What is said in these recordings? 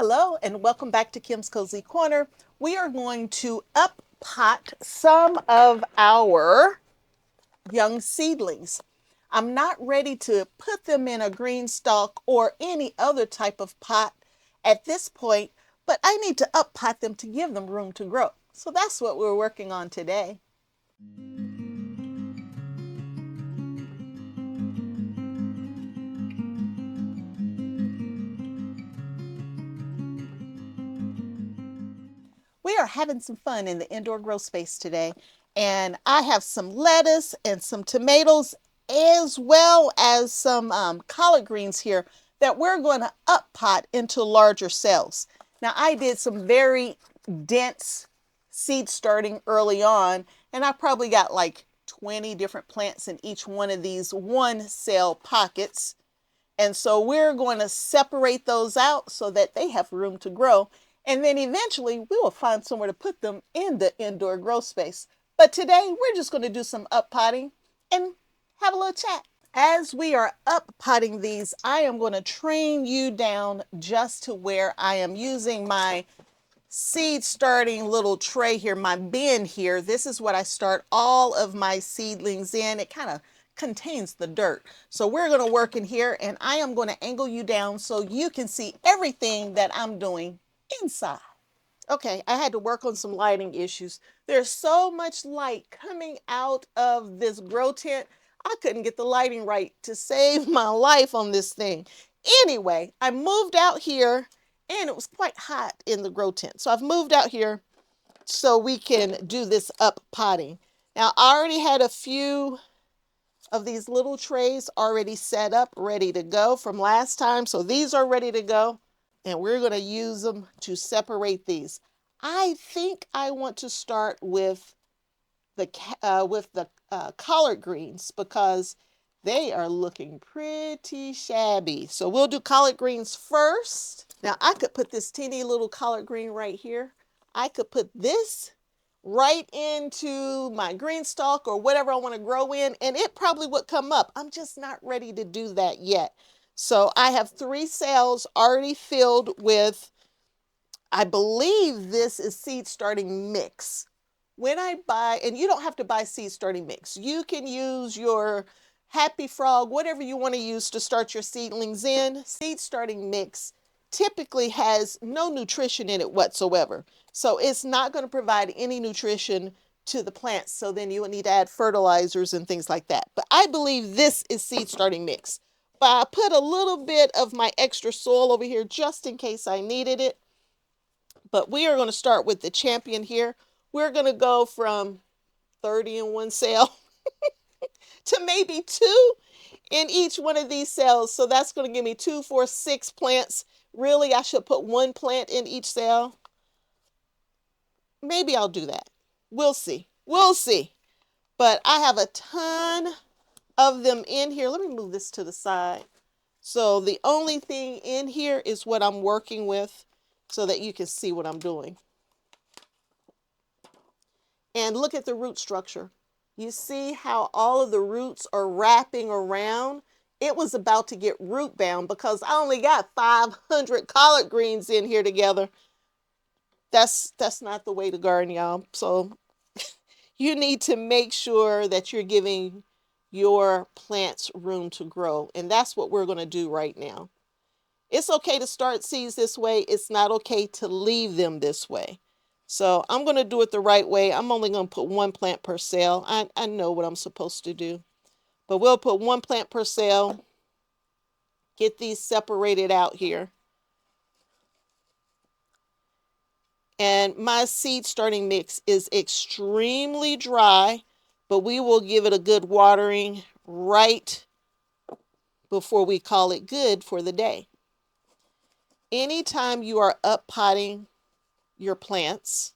Hello and welcome back to Kim's Cozy Corner. We are going to up pot some of our young seedlings. I'm not ready to put them in a GreenStalk or any other type of pot at this point, but I need to up pot them to give them room to grow. So that's what we're working on today. We are having some fun in the indoor grow space today, and I have some lettuce and some tomatoes as well as some collard greens here that we're going to up pot into larger cells. Now I did some very dense seed starting early on, and I probably got like 20 different plants in each one of these one cell pockets. And so we're going to separate those out so that they have room to grow. And then eventually we will find somewhere to put them in the indoor grow space. But today we're just going to do some up potting and have a little chat. As we are up potting these, I am going to train you down just to where I am using my seed starting little tray here, my bin here. This is what I start all of my seedlings in. It kind of contains the dirt. So we're going to work in here, and I am going to angle you down so you can see everything that I'm doing inside. Okay, I had to work on some lighting issues. There's so much light coming out of this grow tent. I couldn't get the lighting right to save my life on this thing. Anyway, I moved out here and it was quite hot in the grow tent. So I've moved out here so we can do this up potting. Now I already had a few of these little trays already set up, ready to go from last time. So these are ready to go, and we're going to use them to separate these. I think I want to start with the collard greens because they are looking pretty shabby. So we'll do collard greens first. Now I could put this teeny little collard green right here. I could put this right into my GreenStalk or whatever I want to grow in, and it probably would come up. I'm just not ready to do that yet. So I have 3 cells already filled with, I believe this is seed starting mix. When I buy, and you don't have to buy seed starting mix. You can use your Happy Frog, whatever you want to use to start your seedlings in. Seed starting mix typically has no nutrition in it whatsoever. So it's not going to provide any nutrition to the plants. So then you would need to add fertilizers and things like that. But I believe this is seed starting mix. But I put a little bit of my extra soil over here just in case I needed it. But we are going to start with the champion here. We're going to go from 30 in one cell to maybe 2 in each one of these cells. So that's going to give me 2, 4, 6 plants. Really, I should put 1 plant in each cell. Maybe I'll do that. We'll see. We'll see. But I have a ton of them in here. Let me move this to the side. So the only thing in here is what I'm working with so that you can see what I'm doing. And look at the root structure. You see how all of the roots are wrapping around? It was about to get root bound because I only got 500 collard greens in here together. That's not the way to garden, y'all. So you need to make sure that you're giving your plants room to grow. And that's what we're going to do right now. It's okay to start seeds this way. It's not okay to leave them this way. So I'm going to do it the right way. I'm only going to put 1 plant per cell. I know what I'm supposed to do. But we'll put 1 plant per cell. Get these separated out here. And my seed starting mix is extremely dry, but we will give it a good watering right before we call it good for the day. Anytime you are up potting your plants,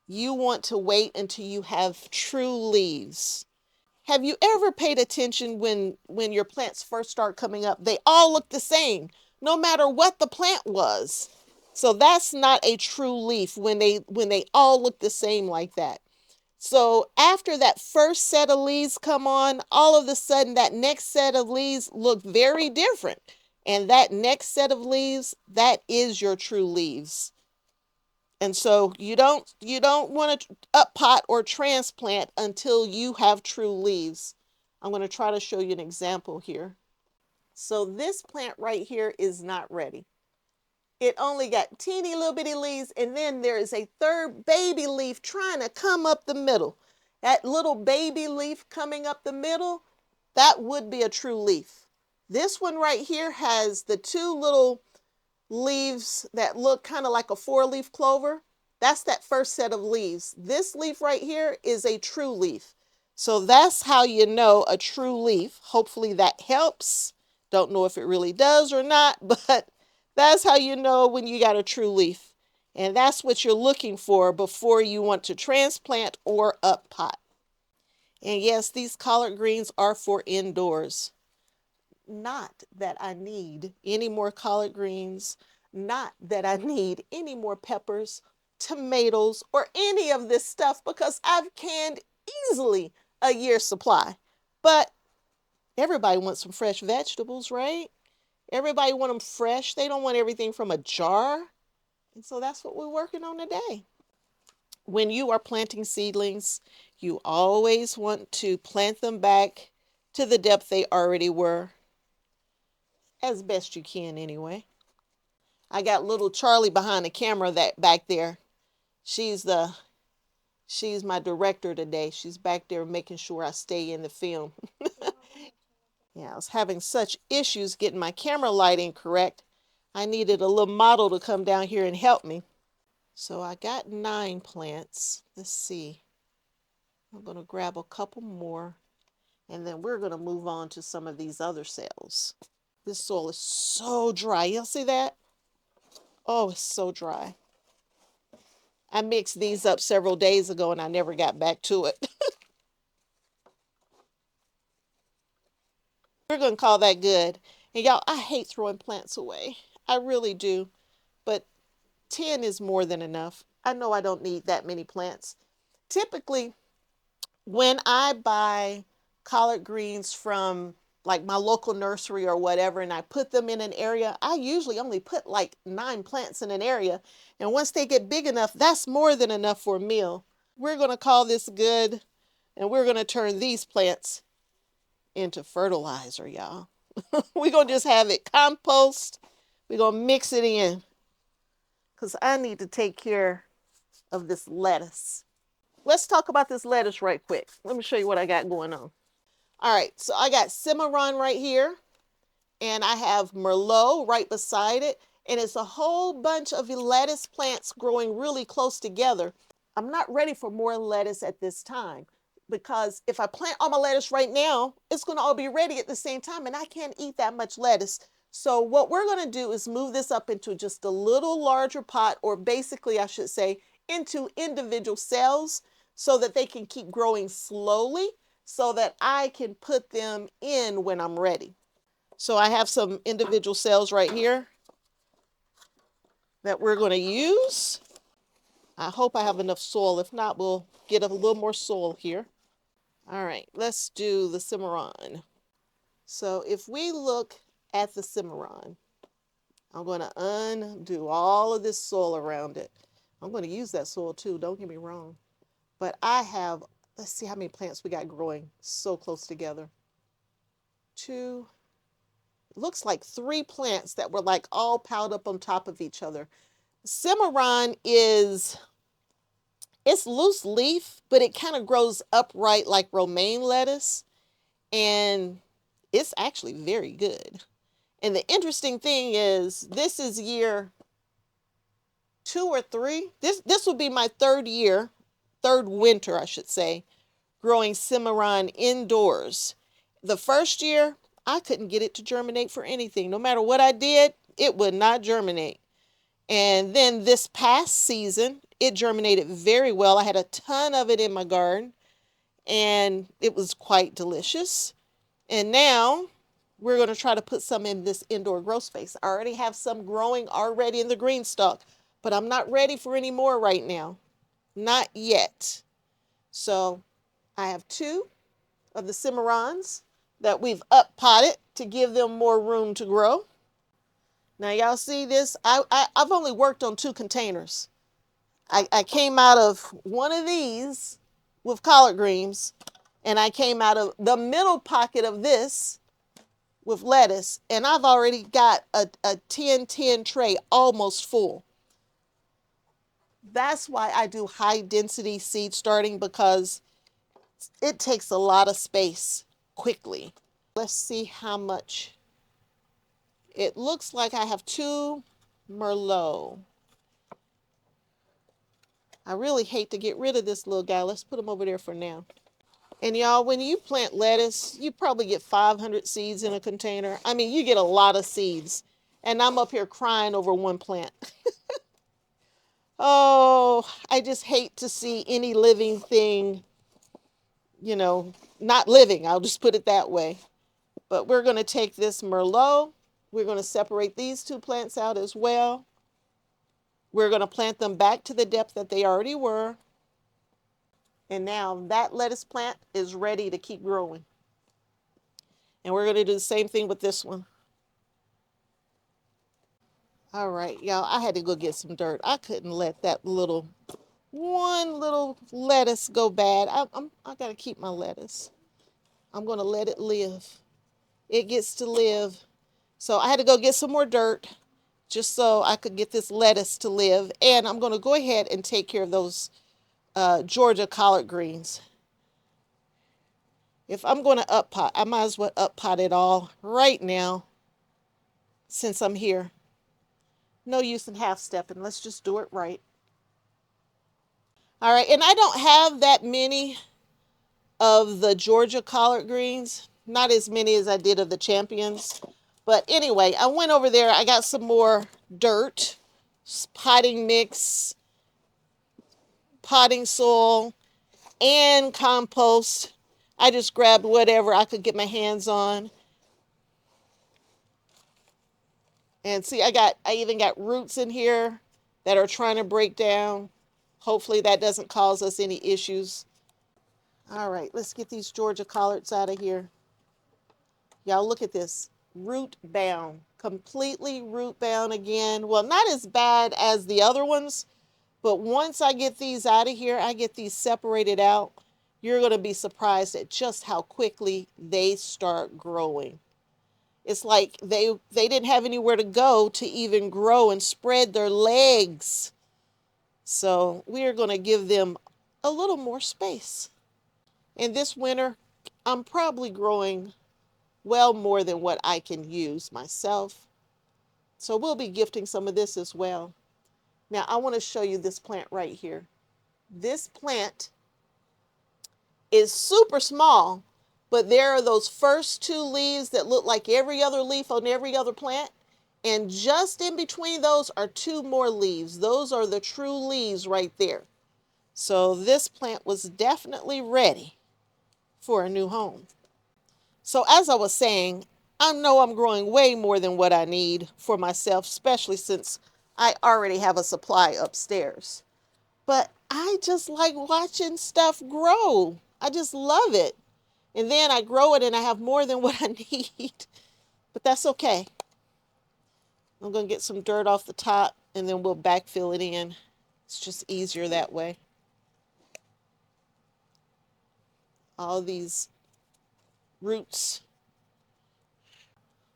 you want to wait until you have true leaves. Have you ever paid attention when your plants first start coming up? They all look the same, no matter what the plant was. So that's not a true leaf when they all look the same like that. So after that first set of leaves come on, all of a sudden that next set of leaves look very different. And that next set of leaves, that is your true leaves. And so you don't want to up pot or transplant until you have true leaves. I'm going to try to show you an example here. So this plant right here is not ready. It only got teeny little bitty leaves, and then there is a third baby leaf trying to come up the middle. That little baby leaf coming up the middle, that would be a true leaf. This one right here has the two little leaves that look kind of like a four-leaf clover. That's that first set of leaves. This leaf right here is a true leaf. So that's how you know a true leaf. Hopefully that helps. Don't know if it really does or not, but that's how you know when you got a true leaf. And that's what you're looking for before you want to transplant or up pot. And yes, these collard greens are for indoors. Not that I need any more collard greens, not that I need any more peppers, tomatoes, or any of this stuff, because I've canned easily a year's supply. But everybody wants some fresh vegetables, right? Everybody want them fresh. They don't want everything from a jar. And so that's what we're working on today. When you are planting seedlings, you always want to plant them back to the depth they already were, as best you can anyway. I got little Charlie behind the camera that back there. She's my director today. She's back there making sure I stay in the film. Yeah, I was having such issues getting my camera lighting correct. I needed a little model to come down here and help me. So I got 9 plants. Let's see. I'm going to grab a couple more, and then we're going to move on to some of these other cells. This soil is so dry. Y'all see that? Oh, it's so dry. I mixed these up several days ago and I never got back to it. We're going to call that good. And y'all, I hate throwing plants away. I really do. But 10 is more than enough. I know I don't need that many plants. Typically, when I buy collard greens from like my local nursery or whatever, and I put them in an area, I usually only put like 9 plants in an area. And once they get big enough, that's more than enough for a meal. We're going to call this good, and we're going to turn these plants into fertilizer, y'all. We're going to just have it compost. We're going to mix it in because I need to take care of this lettuce. Let's talk about this lettuce right quick. Let me show you what I got going on. All right, so I got cimarron right here, and I have merlot right beside it, and it's a whole bunch of lettuce plants growing really close together. I'm not ready for more lettuce at this time because if I plant all my lettuce right now, it's going to all be ready at the same time, and I can't eat that much lettuce. So what we're going to do is move this up into just a little larger pot, or basically I should say into individual cells, so that they can keep growing slowly so that I can put them in when I'm ready. So I have some individual cells right here that we're going to use. I hope I have enough soil. If not, we'll get a little more soil here. All right, let's do the cimarron. So if we look at the cimarron, I'm going to undo all of this soil around it. I'm going to use that soil too, don't get me wrong. But I have, let's see how many plants we got growing so close together. 2, looks like 3 plants that were like all piled up on top of each other. Cimarron it's loose leaf, but it kind of grows upright like romaine lettuce, and it's actually very good. And the interesting thing is, this is year 2 or 3. This would be my third winter, I should say, growing cimarron indoors. The first year, I couldn't get it to germinate for anything. No matter what I did, it would not germinate. And then this past season, it germinated very well. I had a ton of it in my garden, and it was quite delicious. And now we're going to try to put some in this indoor grow space. I already have some growing already in the GreenStalk, but I'm not ready for any more right now. Not yet. So I have 2 of the cimarrons that we've up potted to give them more room to grow. Now y'all see this? I've only worked on 2 containers. I came out of one of these with collard greens, and I came out of the middle pocket of this with lettuce, and I've already got a 10-10 tray almost full. That's why I do high density seed starting, because it takes a lot of space quickly. Let's see how much. It looks like I have 2 Merlot. I really hate to get rid of this little guy. Let's put him over there for now. And y'all, when you plant lettuce, you probably get 500 seeds in a container. I mean, you get a lot of seeds. And I'm up here crying over one plant. Oh, I just hate to see any living thing, you know, not living. I'll just put it that way. But we're going to take this Merlot. We're going to separate these 2 plants out as well. We're going to plant them back to the depth that they already were. And now that lettuce plant is ready to keep growing. And we're going to do the same thing with this one. All right, y'all, I had to go get some dirt. I couldn't let that one little lettuce go bad. I got to keep my lettuce. I'm going to let it live. It gets to live. So I had to go get some more dirt just so I could get this lettuce to live. And I'm going to go ahead and take care of those Georgia collard greens. If I'm going to up pot, I might as well up pot it all right now since I'm here. No use in half stepping. Let's just do it right. All right, and I don't have that many of the Georgia collard greens, not as many as I did of the champions. But anyway, I went over there. I got some more dirt, potting mix, potting soil, and compost. I just grabbed whatever I could get my hands on. And see, I even got roots in here that are trying to break down. Hopefully that doesn't cause us any issues. All right, let's get these Georgia collards out of here. Y'all look at this. Root bound. Completely root bound again. Well, not as bad as the other ones, but once I get these out of here, I get these separated out, you're going to be surprised at just how quickly they start growing. It's like they didn't have anywhere to go to even grow and spread their legs. So we are going to give them a little more space. And this winter, I'm probably growing well more than what I can use myself. So we'll be gifting some of this as well. Now I want to show you this plant right here. This plant is super small, but there are those first 2 leaves that look like every other leaf on every other plant. And just in between those are 2 more leaves. Those are the true leaves right there. So this plant was definitely ready for a new home. So as I was saying, I know I'm growing way more than what I need for myself, especially since I already have a supply upstairs. But I just like watching stuff grow. I just love it. And then I grow it and I have more than what I need. But that's okay. I'm going to get some dirt off the top and then we'll backfill it in. It's just easier that way. All these roots.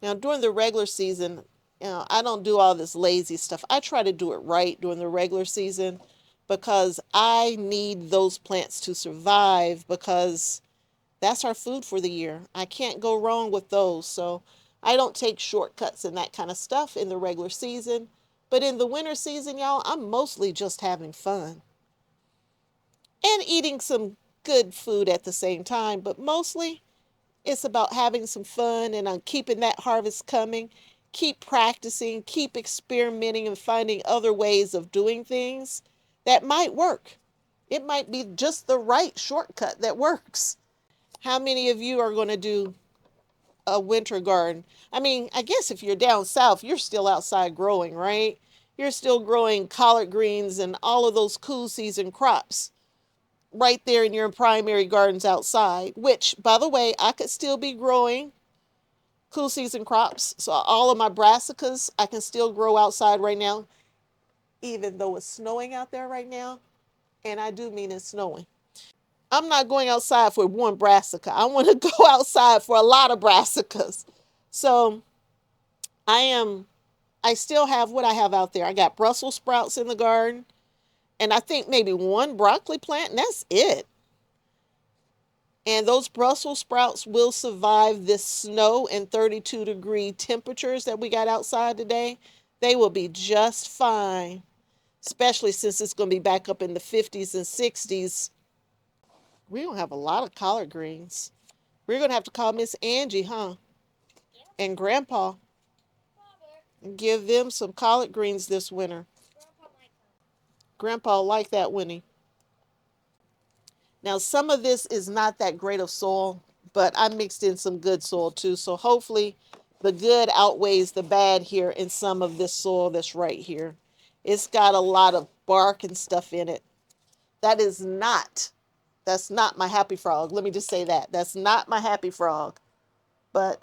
Now during the regular season, I don't do all this lazy stuff. I try to do it right during the regular season because I need those plants to survive, because that's our food for the year. I can't go wrong with those. So I don't take shortcuts and that kind of stuff in the regular season. But in the winter season, y'all, I'm mostly just having fun and eating some good food at the same time. But mostly it's about having some fun, and I'm keeping that harvest coming. Keep practicing, keep experimenting and finding other ways of doing things that might work. It might be just the right shortcut that works. How many of you are going to do a winter garden? I mean, I guess if you're down south, you're still outside growing, right? You're still growing collard greens and all of those cool season crops right there in your primary gardens outside, which, by the way, I could still be growing cool season crops. So all of my brassicas I can still grow outside right now, even though it's snowing out there right now. And I do mean it's snowing. I'm not going outside for one brassica. I want to go outside for a lot of brassicas. So I still have what I have out there. I got Brussels sprouts in the garden, and I think maybe one broccoli plant, and that's it. And those Brussels sprouts will survive this snow and 32-degree temperatures that we got outside today. They will be just fine, especially since it's going to be back up in the 50s and 60s. We don't have a lot of collard greens. We're going to have to call Miss Angie, huh? And Grandpa. And give them some collard greens this winter. Grandpa liked that, Winnie. Now, some of this is not that great of soil, but I mixed in some good soil too. So hopefully the good outweighs the bad here in some of this soil that's right here. It's got a lot of bark and stuff in it. That's not my happy frog. Let me just say that. That's not my happy frog. But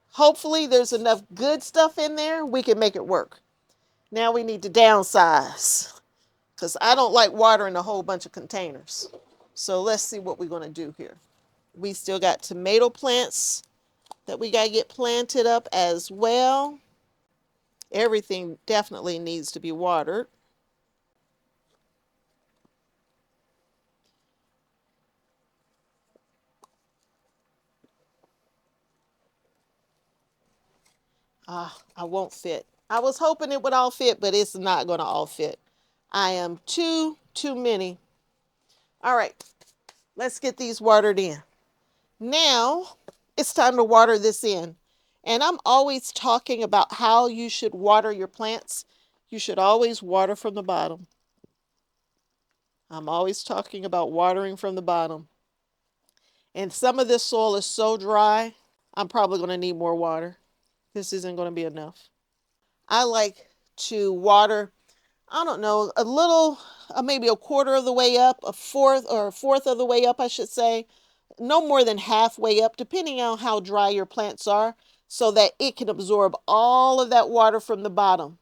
hopefully there's enough good stuff in there, we can make it work. Now we need to downsize because I don't like watering a whole bunch of containers. So let's see what we're going to do here. We still got tomato plants that we got to get planted up as well. Everything definitely needs to be watered. I won't fit. I was hoping it would all fit, but it's not going to all fit. I am too many. All right, let's get these watered in. Now it's time to water this in. And I'm always talking about how you should water your plants. You should always water from the bottom. I'm always talking about watering from the bottom. And some of this soil is so dry, I'm probably going to need more water. This isn't going to be enough. I like to water, I don't know, a little, maybe a quarter of the way up, a fourth of the way up, I should say. No more than halfway up, depending on how dry your plants are, so that it can absorb all of that water from the bottom.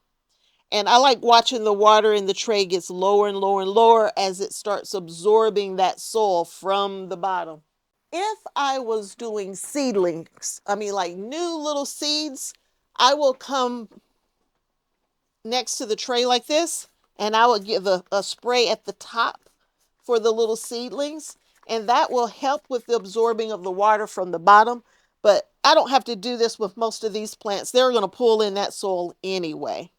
And I like watching the water in the tray gets lower and lower and lower as it starts absorbing that soil from the bottom. If I was doing seedlings, like new little seeds, I will come next to the tray like this, and I will give a spray at the top for the little seedlings, and that will help with the absorbing of the water from the bottom. But I don't have to do this with most of these plants. They're going to pull in that soil anyway.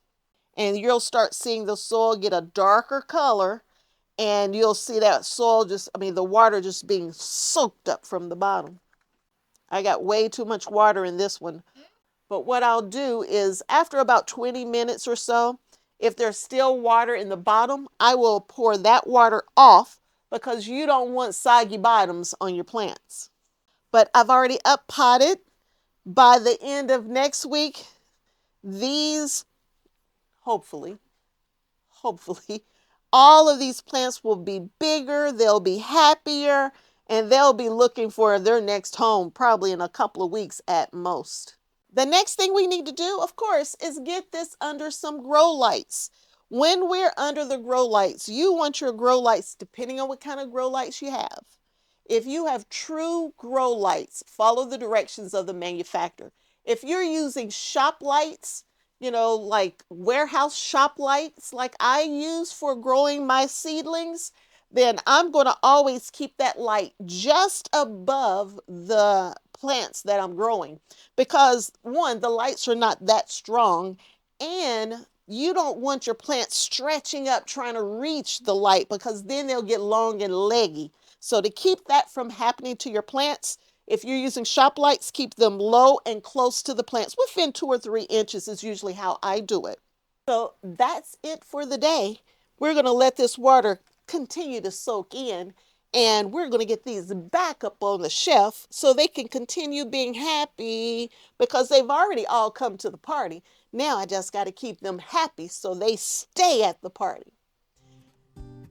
And you'll start seeing the soil get a darker color, and you'll see that soil the water just being soaked up from the bottom. I got way too much water in this one. But what I'll do is after about 20 minutes or so, if there's still water in the bottom, I will pour that water off because you don't want soggy bottoms on your plants. But I've already up potted. By the end of next week, these, hopefully, all of these plants will be bigger, they'll be happier, and they'll be looking for their next home probably in a couple of weeks at most. The next thing we need to do, of course, is get this under some grow lights. When we're under the grow lights, you want your grow lights, depending on what kind of grow lights you have. If you have true grow lights, follow the directions of the manufacturer. If you're using shop lights, like warehouse shop lights, like I use for growing my seedlings, then I'm going to always keep that light just above the plants that I'm growing. Because one, the lights are not that strong, and you don't want your plants stretching up trying to reach the light because then they'll get long and leggy. So to keep that from happening to your plants, if you're using shop lights, keep them low and close to the plants. Within 2 or 3 inches is usually how I do it. So that's it for the day. We're going to let this water continue to soak in, and we're going to get these back up on the shelf so they can continue being happy because they've already all come to the party. Now I just got to keep them happy so they stay at the party.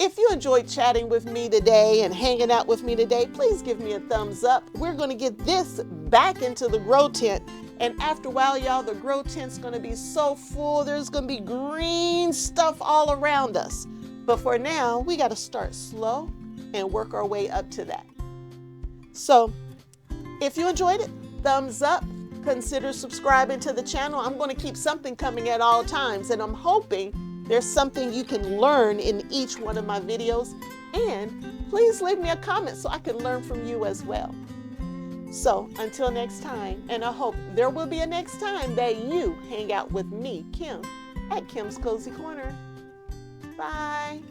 If you enjoyed chatting with me today and hanging out with me today, please give me a thumbs up. We're going to get this back into the grow tent. And after a while, y'all, the grow tent's going to be so full. There's going to be green stuff all around us. But for now, we got to start slow and work our way up to that. So if you enjoyed it, thumbs up. Consider subscribing to the channel. I'm going to keep something coming at all times, and I'm hoping there's something you can learn in each one of my videos. And please leave me a comment so I can learn from you as well. So until next time, and I hope there will be a next time that you hang out with me, Kim, at Kim's Cozy Corner. Bye.